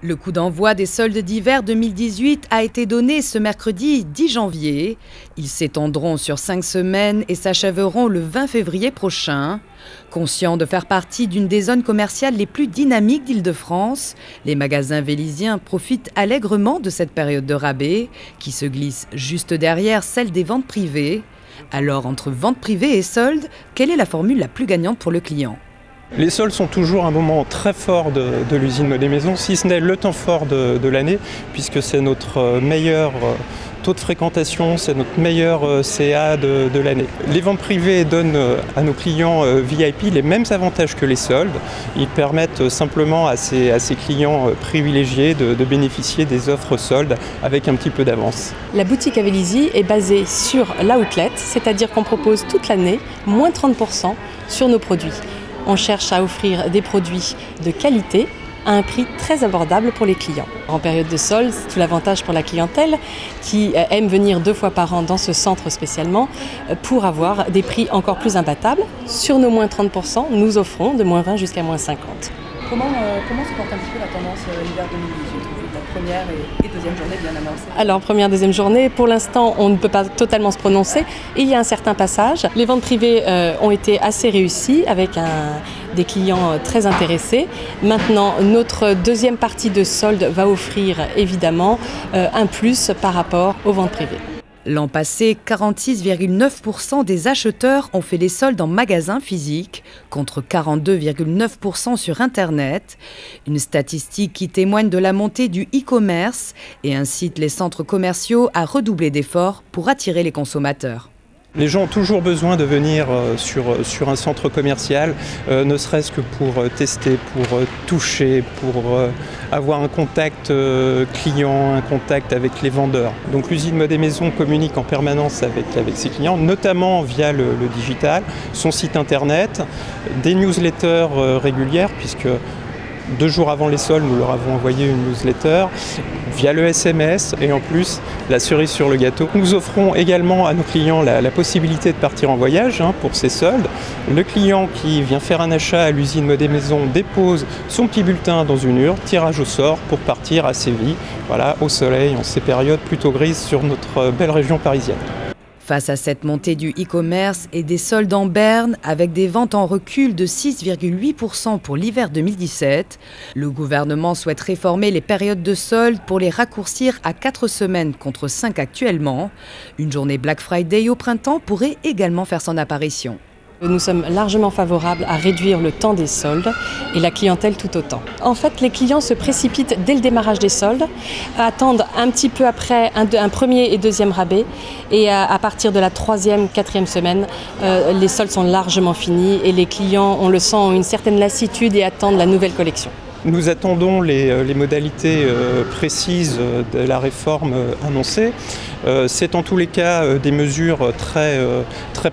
Le coup d'envoi des soldes d'hiver 2018 a été donné ce mercredi 10 janvier. Ils s'étendront sur 5 semaines et s'achèveront le 20 février prochain. Conscients de faire partie d'une des zones commerciales les plus dynamiques d'Île-de-France, les magasins vélisiens profitent allègrement de cette période de rabais qui se glisse juste derrière celle des ventes privées. Alors, entre vente privée et soldes, quelle est la formule la plus gagnante pour le client ? Les soldes sont toujours un moment très fort de l'usine Mode et Maison, si ce n'est le temps fort de l'année, puisque c'est notre meilleur taux de fréquentation, c'est notre meilleur CA de l'année. Les ventes privées donnent à nos clients VIP les mêmes avantages que les soldes. Ils permettent simplement à ces clients privilégiés de bénéficier des offres soldes avec un petit peu d'avance. La boutique à Vélizy est basée sur l'outlet, c'est-à-dire qu'on propose toute l'année moins 30% sur nos produits. On cherche à offrir des produits de qualité à un prix très abordable pour les clients. En période de solde, c'est tout l'avantage pour la clientèle qui aime venir 2 fois par an dans ce centre spécialement pour avoir des prix encore plus imbattables. Sur nos moins 30%, nous offrons de moins 20 jusqu'à moins 50. Comment se porte un petit peu la tendance hiver 2018 ? La première et deuxième journée bien annoncée. Alors, première, deuxième journée, pour l'instant, on ne peut pas totalement se prononcer. Il y a un certain passage. Les ventes privées ont été assez réussies avec des clients très intéressés. Maintenant, notre deuxième partie de solde va offrir évidemment un plus par rapport aux ventes privées. L'an passé, 46,9% des acheteurs ont fait les soldes en magasin physique, contre 42,9% sur Internet. Une statistique qui témoigne de la montée du e-commerce et incite les centres commerciaux à redoubler d'efforts pour attirer les consommateurs. Les gens ont toujours besoin de venir sur un centre commercial, ne serait-ce que pour tester, pour toucher, pour avoir un contact client, un contact avec les vendeurs. Donc l'usine Mode et Maison communique en permanence avec ses clients, notamment via le digital, son site internet, des newsletters régulières, puisque 2 jours avant les soldes, nous leur avons envoyé une newsletter via le SMS et en plus, la cerise sur le gâteau. Nous offrons également à nos clients la possibilité de partir en voyage pour ces soldes. Le client qui vient faire un achat à l'usine Mode et Maison dépose son petit bulletin dans une urne, tirage au sort pour partir à Séville, voilà, au soleil, en ces périodes plutôt grises sur notre belle région parisienne. Face à cette montée du e-commerce et des soldes en berne, avec des ventes en recul de 6,8% pour l'hiver 2017, le gouvernement souhaite réformer les périodes de soldes pour les raccourcir à 4 semaines contre 5 actuellement. Une journée Black Friday au printemps pourrait également faire son apparition. Nous sommes largement favorables à réduire le temps des soldes et la clientèle tout autant. En fait, les clients se précipitent dès le démarrage des soldes, attendent un petit peu après un premier et deuxième rabais et à partir de la 3e, 4e semaine, les soldes sont largement finis et les clients, on le sent, ont une certaine lassitude et attendent la nouvelle collection. Nous attendons les modalités précises de la réforme annoncée. C'est en tous les cas des mesures très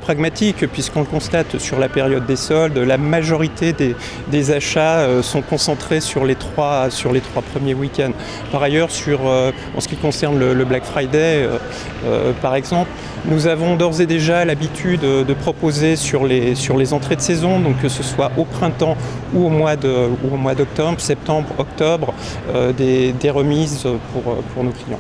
pragmatiques, puisqu'on le constate sur la période des soldes, la majorité des achats sont concentrés sur les 3 premiers week-ends. Par ailleurs, en ce qui concerne le Black Friday, par exemple, nous avons d'ores et déjà l'habitude de proposer sur les entrées de saison, donc que ce soit au printemps ou au mois d'octobre, septembre, octobre, des remises pour nos clients.